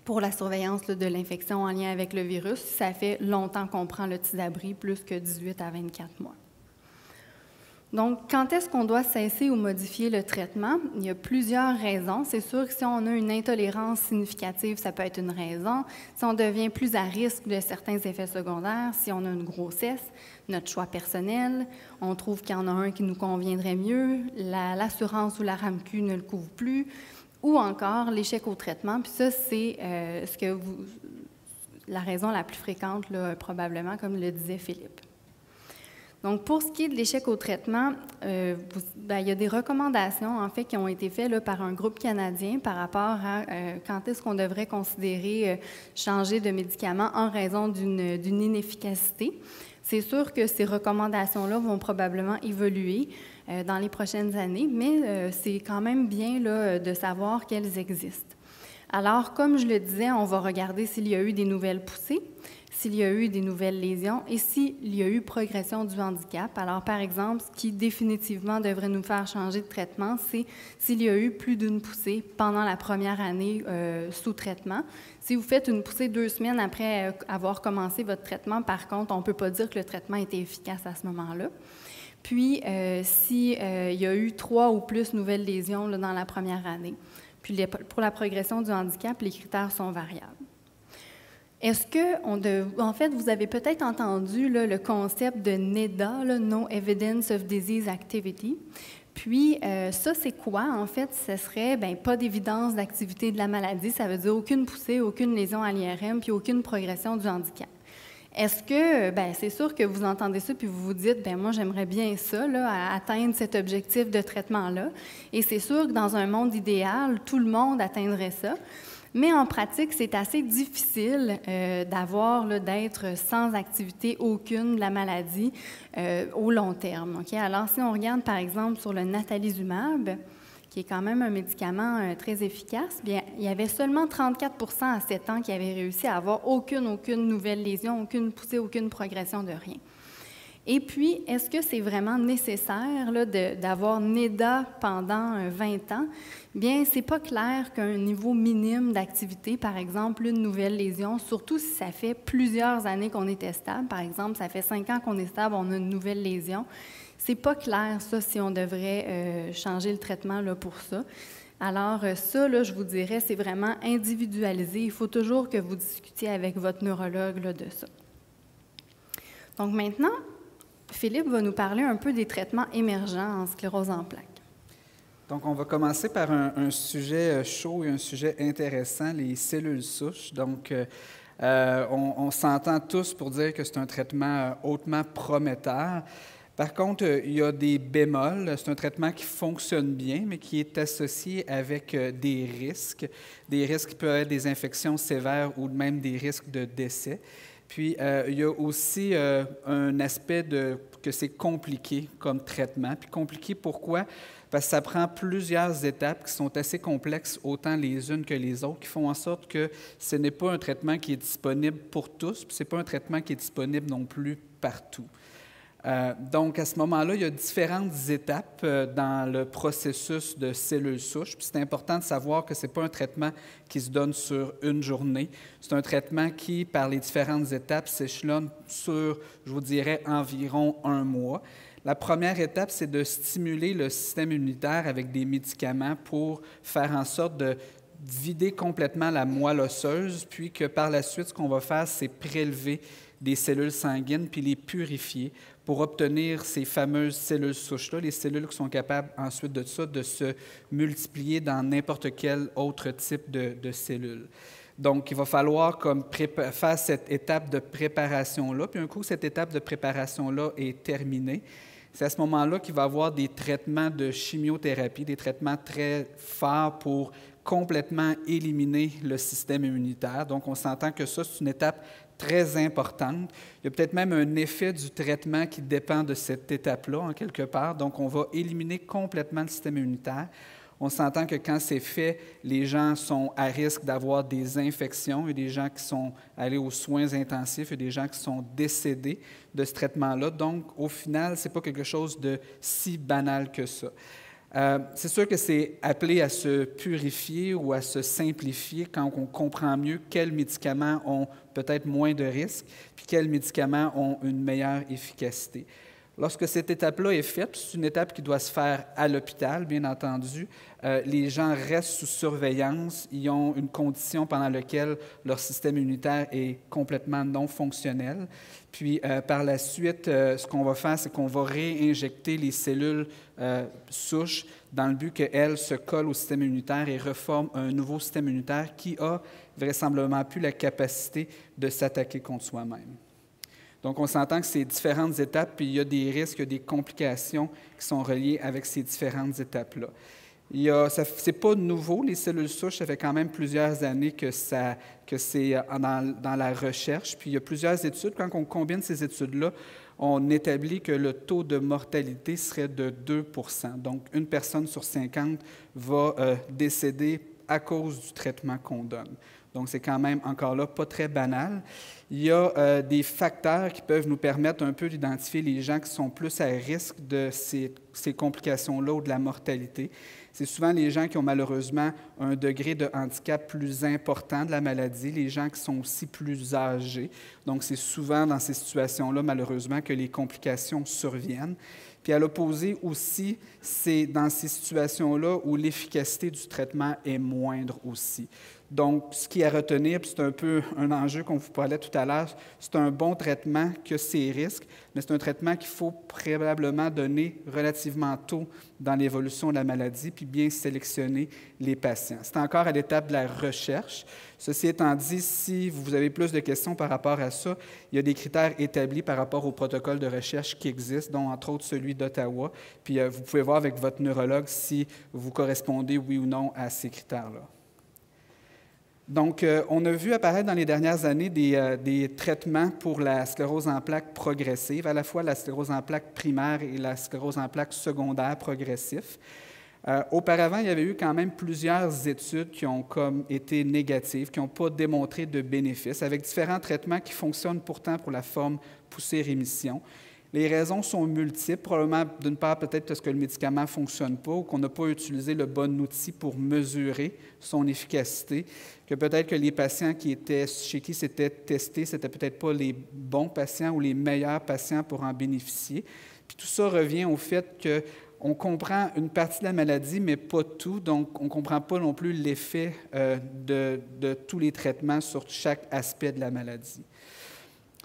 pour la surveillance là, de l'infection en lien avec le virus. Ça fait longtemps qu'on prend le Tysabri, plus que 18 à 24 mois. Donc, quand est-ce qu'on doit cesser ou modifier le traitement? Il y a plusieurs raisons. C'est sûr que si on a une intolérance significative, ça peut être une raison. Si on devient plus à risque de certains effets secondaires, si on a une grossesse, notre choix personnel, on trouve qu'il y en a un qui nous conviendrait mieux, l'assurance ou la RAMQ ne le couvre plus, ou encore l'échec au traitement. Puis ça, c'est la raison la plus fréquente, là, probablement, comme le disait Philippe. Donc, pour ce qui est de l'échec au traitement, il y a des recommandations, en fait, qui ont été faites là, par un groupe canadien par rapport à quand est-ce qu'on devrait considérer changer de médicament en raison d'une inefficacité. C'est sûr que ces recommandations-là vont probablement évoluer dans les prochaines années, mais c'est quand même bien là, de savoir qu'elles existent. Alors, comme je le disais, on va regarder s'il y a eu des nouvelles poussées, s'il y a eu des nouvelles lésions et s'il y a eu progression du handicap. Alors, par exemple, ce qui définitivement devrait nous faire changer de traitement, c'est s'il y a eu plus d'une poussée pendant la première année sous traitement. Si vous faites une poussée 2 semaines après avoir commencé votre traitement, par contre, on ne peut pas dire que le traitement était efficace à ce moment-là. Puis, s'il y a eu 3 ou plus nouvelles lésions là, dans la première année. Puis, pour la progression du handicap, les critères sont variables. Est-ce que, en fait, vous avez peut-être entendu là, le concept de NEDA, là, No Evidence of Disease Activity. Puis, ça, c'est quoi? En fait, ce serait pas d'évidence d'activité de la maladie. Ça veut dire aucune poussée, aucune lésion à l'IRM, puis aucune progression du handicap. Est-ce que, c'est sûr que vous entendez ça, puis vous vous dites, moi, j'aimerais bien ça, là, atteindre cet objectif de traitement-là. Et c'est sûr que dans un monde idéal, tout le monde atteindrait ça. Mais en pratique, c'est assez difficile d'être sans activité aucune de la maladie au long terme. Okay? Alors, si on regarde, par exemple, sur le natalizumab, qui est quand même un médicament très efficace, bien, il y avait seulement 34 à 7 ans qui avaient réussi à avoir aucune nouvelle lésion, aucune poussée, aucune progression de rien. Et puis, est-ce que c'est vraiment nécessaire là, d'avoir NEDA pendant 20 ans? Bien, c'est pas clair qu'un niveau minime d'activité, par exemple, une nouvelle lésion, surtout si ça fait plusieurs années qu'on est stable, par exemple, ça fait 5 ans qu'on est stable, on a une nouvelle lésion, c'est pas clair, ça, si on devrait changer le traitement là, pour ça. Alors, ça, là, je vous dirais, c'est vraiment individualisé. Il faut toujours que vous discutiez avec votre neurologue là, de ça. Donc maintenant, Philippe va nous parler un peu des traitements émergents en sclérose en plaques.
Donc, on va commencer par un sujet chaud et un sujet intéressant, les cellules souches. Donc, on s'entend tous pour dire que c'est un traitement hautement prometteur. Par contre, il y a des bémols. C'est un traitement qui fonctionne bien, mais qui est associé avec des risques qui peuvent être des infections sévères ou même des risques de décès. Puis, il y a aussi un aspect que c'est compliqué comme traitement. Puis compliqué, pourquoi? Parce que ça prend plusieurs étapes qui sont assez complexes, autant les unes que les autres, qui font en sorte que ce n'est pas un traitement qui est disponible pour tous, puis ce n'est pas un traitement qui est disponible non plus partout. Donc, à ce moment-là, il y a différentes étapes dans le processus de cellules souches. Puis c'est important de savoir que ce n'est pas un traitement qui se donne sur une journée. C'est un traitement qui, par les différentes étapes, s'échelonne sur, je vous dirais, environ 1 mois. La première étape, c'est de stimuler le système immunitaire avec des médicaments pour faire en sorte de vider complètement la moelle osseuse, puis que par la suite, ce qu'on va faire, c'est prélever des cellules sanguines puis les purifier pour obtenir ces fameuses cellules souches-là, les cellules qui sont capables ensuite de ça de se multiplier dans n'importe quel autre type de cellules. Donc, il va falloir faire cette étape de préparation-là. Puis un coup, cette étape de préparation-là est terminée, c'est à ce moment-là qu'il va y avoir des traitements de chimiothérapie, des traitements très forts pour complètement éliminer le système immunitaire. Donc, on s'entend que ça, c'est une étape très importante. Il y a peut-être même un effet du traitement qui dépend de cette étape-là, en quelque part. Donc, on va éliminer complètement le système immunitaire. On s'entend que quand c'est fait, les gens sont à risque d'avoir des infections. Il y a des gens qui sont allés aux soins intensifs, il y a des gens qui sont décédés de ce traitement-là. Donc, au final, ce n'est pas quelque chose de si banal que ça. C'est sûr que c'est appelé à se purifier ou à se simplifier quand on comprend mieux quels médicaments ont peut-être moins de risques, puis quels médicaments ont une meilleure efficacité. Lorsque cette étape-là est faite, c'est une étape qui doit se faire à l'hôpital, bien entendu. Les gens restent sous surveillance. Ils ont une condition pendant laquelle leur système immunitaire est complètement non fonctionnel. Puis, par la suite, ce qu'on va faire, c'est qu'on va réinjecter les cellules souches dans le but qu'elles se collent au système immunitaire et reforment un nouveau système immunitaire qui a vraisemblablement plus la capacité de s'attaquer contre soi-même. Donc, on s'entend que c'est différentes étapes, puis il y a des risques, des complications qui sont reliées avec ces différentes étapes-là. Ce n'est pas nouveau, les cellules souches, ça fait quand même plusieurs années que c'est dans la recherche. Puis il y a plusieurs études. Quand on combine ces études-là, on établit que le taux de mortalité serait de 2 %. Donc, une personne sur 50 va décéder à cause du traitement qu'on donne. Donc, c'est quand même, encore là, pas très banal. Il y a des facteurs qui peuvent nous permettre un peu d'identifier les gens qui sont plus à risque de ces complications-là ou de la mortalité. C'est souvent les gens qui ont malheureusement un degré de handicap plus important de la maladie, les gens qui sont aussi plus âgés. Donc, c'est souvent dans ces situations-là, malheureusement, que les complications surviennent. Puis à l'opposé aussi, c'est dans ces situations-là où l'efficacité du traitement est moindre aussi. Donc, ce qui est à retenir, puis c'est un peu un enjeu qu'on vous parlait tout à l'heure, c'est un bon traitement qui a ses risques, mais c'est un traitement qu'il faut probablement donner relativement tôt dans l'évolution de la maladie, puis bien sélectionner les patients. C'est encore à l'étape de la recherche. Ceci étant dit, si vous avez plus de questions par rapport à ça, il y a des critères établis par rapport au protocole de recherche qui existent, dont entre autres celui d'Ottawa. Puis vous pouvez voir avec votre neurologue si vous correspondez oui ou non à ces critères-là. Donc, on a vu apparaître dans les dernières années des traitements pour la sclérose en plaques progressive, à la fois la sclérose en plaques primaire et la sclérose en plaques secondaire progressif. Auparavant, il y avait eu quand même plusieurs études qui ont été négatives, qui n'ont pas démontré de bénéfices, avec différents traitements qui fonctionnent pourtant pour la forme poussée-rémission. Les raisons sont multiples. Probablement, d'une part, peut-être parce que le médicament ne fonctionne pas ou qu'on n'a pas utilisé le bon outil pour mesurer son efficacité, que peut-être que les patients chez qui c'était testé, ce n'étaient peut-être pas les bons patients ou les meilleurs patients pour en bénéficier. Puis tout ça revient au fait qu'on comprend une partie de la maladie, mais pas tout, donc on ne comprend pas non plus l'effet de tous les traitements sur chaque aspect de la maladie.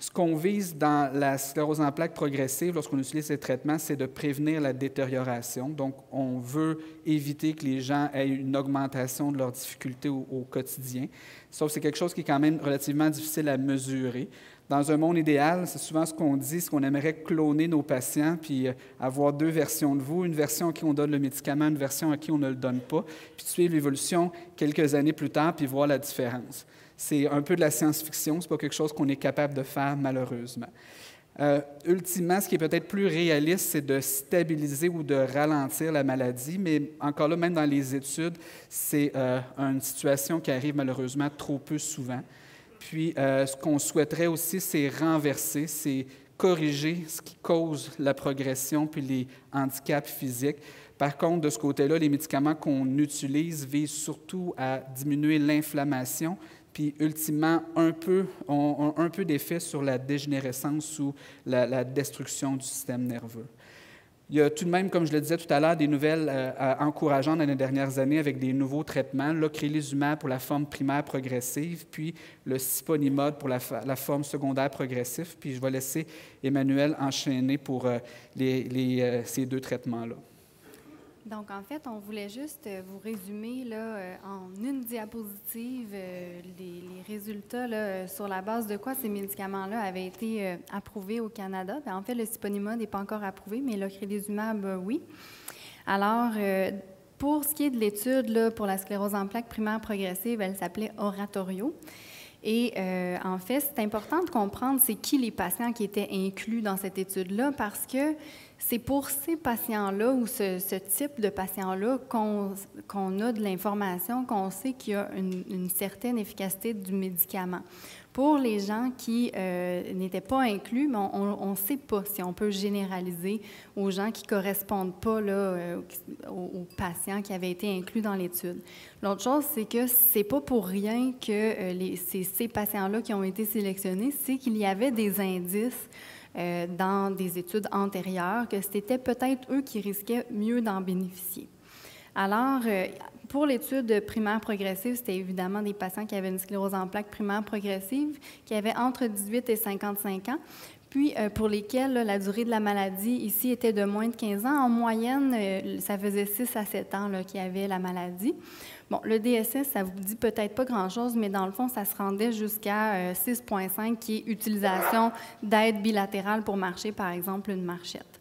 Ce qu'on vise dans la sclérose en plaques progressive, lorsqu'on utilise ces traitements, c'est de prévenir la détérioration. Donc, on veut éviter que les gens aient une augmentation de leurs difficultés au quotidien. Sauf que c'est quelque chose qui est quand même relativement difficile à mesurer. Dans un monde idéal, c'est souvent ce qu'on dit, c'est qu'on aimerait cloner nos patients puis avoir deux versions de vous, une version à qui on donne le médicament, une version à qui on ne le donne pas, puis suivre l'évolution quelques années plus tard puis voir la différence. C'est un peu de la science-fiction, ce n'est pas quelque chose qu'on est capable de faire, malheureusement. Ultimement, ce qui est peut-être plus réaliste, c'est de stabiliser ou de ralentir la maladie, mais encore là, même dans les études, c'est une situation qui arrive malheureusement trop peu souvent. Puis, ce qu'on souhaiterait aussi, c'est renverser, c'est corriger ce qui cause la progression puis les handicaps physiques. Par contre, de ce côté-là, les médicaments qu'on utilise visent surtout à diminuer l'inflammation, puis ultimement ont un peu d'effet sur la dégénérescence ou la destruction du système nerveux. Il y a tout de même, comme je le disais tout à l'heure, des nouvelles encourageantes dans les dernières années avec des nouveaux traitements, l'ocrelizumab pour la forme primaire progressive, puis le siponimod pour la forme secondaire progressive. Puis je vais laisser Emmanuel enchaîner pour ces deux traitements-là.
Donc, en fait, on voulait juste vous résumer là, en une diapositive les résultats là, sur la base de quoi ces médicaments-là avaient été approuvés au Canada. Bien, en fait, le siponimod n'est pas encore approuvé, mais l'ocrelizumab, oui. Alors, pour ce qui est de l'étude là, pour la sclérose en plaques primaire progressive, elle s'appelait Oratorio. Et en fait, c'est important de comprendre c'est qui les patients qui étaient inclus dans cette étude-là parce que c'est pour ces patients-là ou ce type de patients-là qu'on a de l'information, qu'on sait qu'il y a une certaine efficacité du médicament. Pour les gens qui n'étaient pas inclus, mais on ne sait pas si on peut généraliser aux gens qui ne correspondent pas là, aux patients qui avaient été inclus dans l'étude. L'autre chose, c'est que ce n'est pas pour rien que ces patients-là qui ont été sélectionnés, c'est qu'il y avait des indices dans des études antérieures, que c'était peut-être eux qui risquaient mieux d'en bénéficier. Alors, pour l'étude primaire progressive, c'était évidemment des patients qui avaient une sclérose en plaques primaire progressive, qui avaient entre 18 et 55 ans, puis pour lesquels là, la durée de la maladie ici était de moins de 15 ans. En moyenne, ça faisait 6 à 7 ans qu'ils avaient la maladie. Bon, le DSS, ça vous dit peut-être pas grand-chose, mais dans le fond, ça se rendait jusqu'à 6,5, qui est utilisation d'aide bilatérale pour marcher, par exemple, une marchette.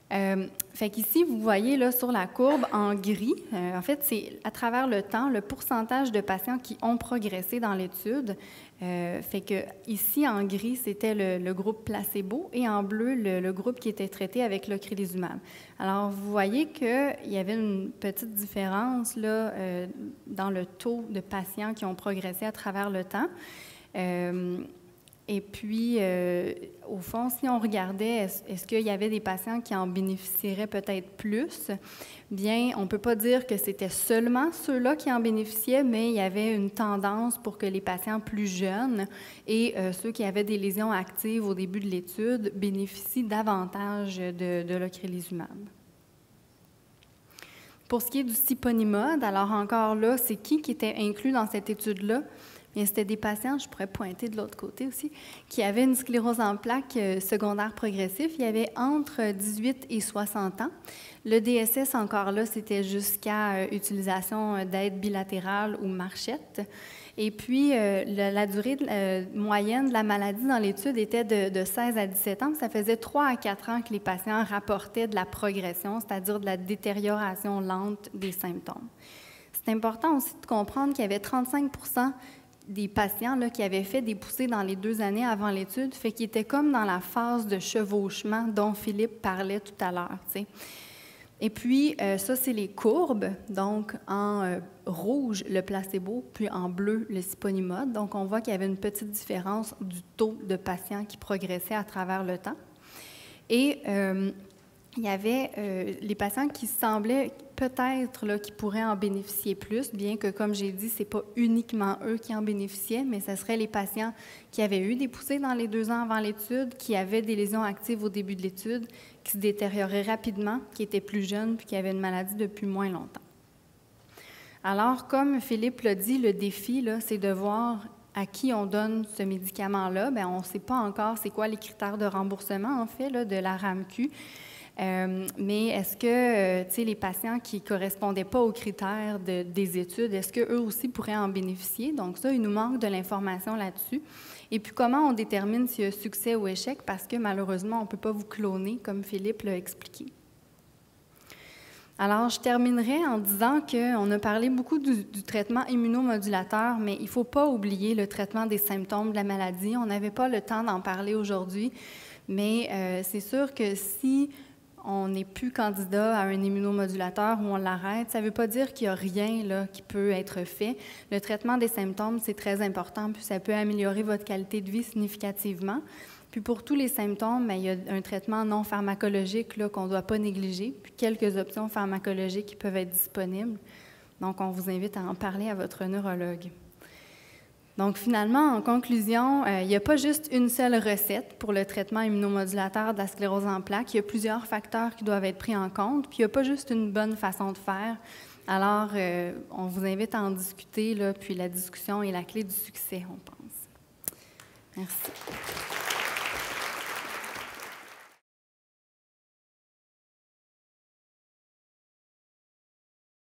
Fait qu'ici, vous voyez là, sur la courbe en gris, en fait, c'est à travers le temps, le pourcentage de patients qui ont progressé dans l'étude. Fait que ici, en gris, c'était le groupe placebo et en bleu, le groupe qui était traité avec l'ocrelizumab. Alors, vous voyez qu'il y avait une petite différence là, dans le taux de patients qui ont progressé à travers le temps. Et puis, au fond, si on regardait, est-ce qu'il y avait des patients qui en bénéficieraient peut-être plus? Bien, on ne peut pas dire que c'était seulement ceux-là qui en bénéficiaient, mais il y avait une tendance pour que les patients plus jeunes et ceux qui avaient des lésions actives au début de l'étude bénéficient davantage de l'ocrelizumab. Pour ce qui est du siponimod, alors encore là, c'est qui était inclus dans cette étude-là? Bien, c'était des patients, je pourrais pointer de l'autre côté aussi, qui avaient une sclérose en plaques secondaire progressive. Il y avait entre 18 et 60 ans. Le DSS, encore là, c'était jusqu'à utilisation d'aide bilatérale ou marchette. Et puis, la durée moyenne de la maladie dans l'étude était de 16 à 17 ans. Ça faisait 3 à 4 ans que les patients rapportaient de la progression, c'est-à-dire de la détérioration lente des symptômes. C'est important aussi de comprendre qu'il y avait 35 des patients là, qui avaient fait des poussées dans les 2 années avant l'étude, fait qu'ils étaient comme dans la phase de chevauchement dont Philippe parlait tout à l'heure. T'sais. Et puis, ça, c'est les courbes. Donc, en rouge, le placebo, puis en bleu, le siponimod. Donc, on voit qu'il y avait une petite différence du taux de patients qui progressaient à travers le temps. Et il y avait les patients qui semblaient peut-être qui pourraient en bénéficier plus, bien que, comme j'ai dit, ce n'est pas uniquement eux qui en bénéficiaient, mais ce seraient les patients qui avaient eu des poussées dans les 2 ans avant l'étude, qui avaient des lésions actives au début de l'étude, qui se détérioraient rapidement, qui étaient plus jeunes, puis qui avaient une maladie depuis moins longtemps. Alors, comme Philippe l'a dit, le défi, là, c'est de voir à qui on donne ce médicament-là, bien, on ne sait pas encore c'est quoi les critères de remboursement, en fait, là, de la RAMQ. Mais est-ce que les patients qui ne correspondaient pas aux critères des études, est-ce qu'eux aussi pourraient en bénéficier? Donc ça, il nous manque de l'information là-dessus. Et puis, comment on détermine s'il y a succès ou échec? Parce que malheureusement, on ne peut pas vous cloner, comme Philippe l'a expliqué. Alors, je terminerai en disant qu'on a parlé beaucoup du traitement immunomodulateur, mais il ne faut pas oublier le traitement des symptômes de la maladie. On n'avait pas le temps d'en parler aujourd'hui, mais c'est sûr que si on n'est plus candidat à un immunomodulateur ou on l'arrête, ça ne veut pas dire qu'il n'y a rien là, qui peut être fait. Le traitement des symptômes, c'est très important, puis ça peut améliorer votre qualité de vie significativement. Puis pour tous les symptômes, bien, il y a un traitement non pharmacologique là, qu'on ne doit pas négliger, puis quelques options pharmacologiques qui peuvent être disponibles. Donc, on vous invite à en parler à votre neurologue. Donc, finalement, en conclusion, il n'y a pas juste une seule recette pour le traitement immunomodulateur de la sclérose en plaques. Il y a plusieurs facteurs qui doivent être pris en compte, puis il n'y a pas juste une bonne façon de faire. Alors, on vous invite à en discuter, là, puis la discussion est la clé du succès, on pense. Merci.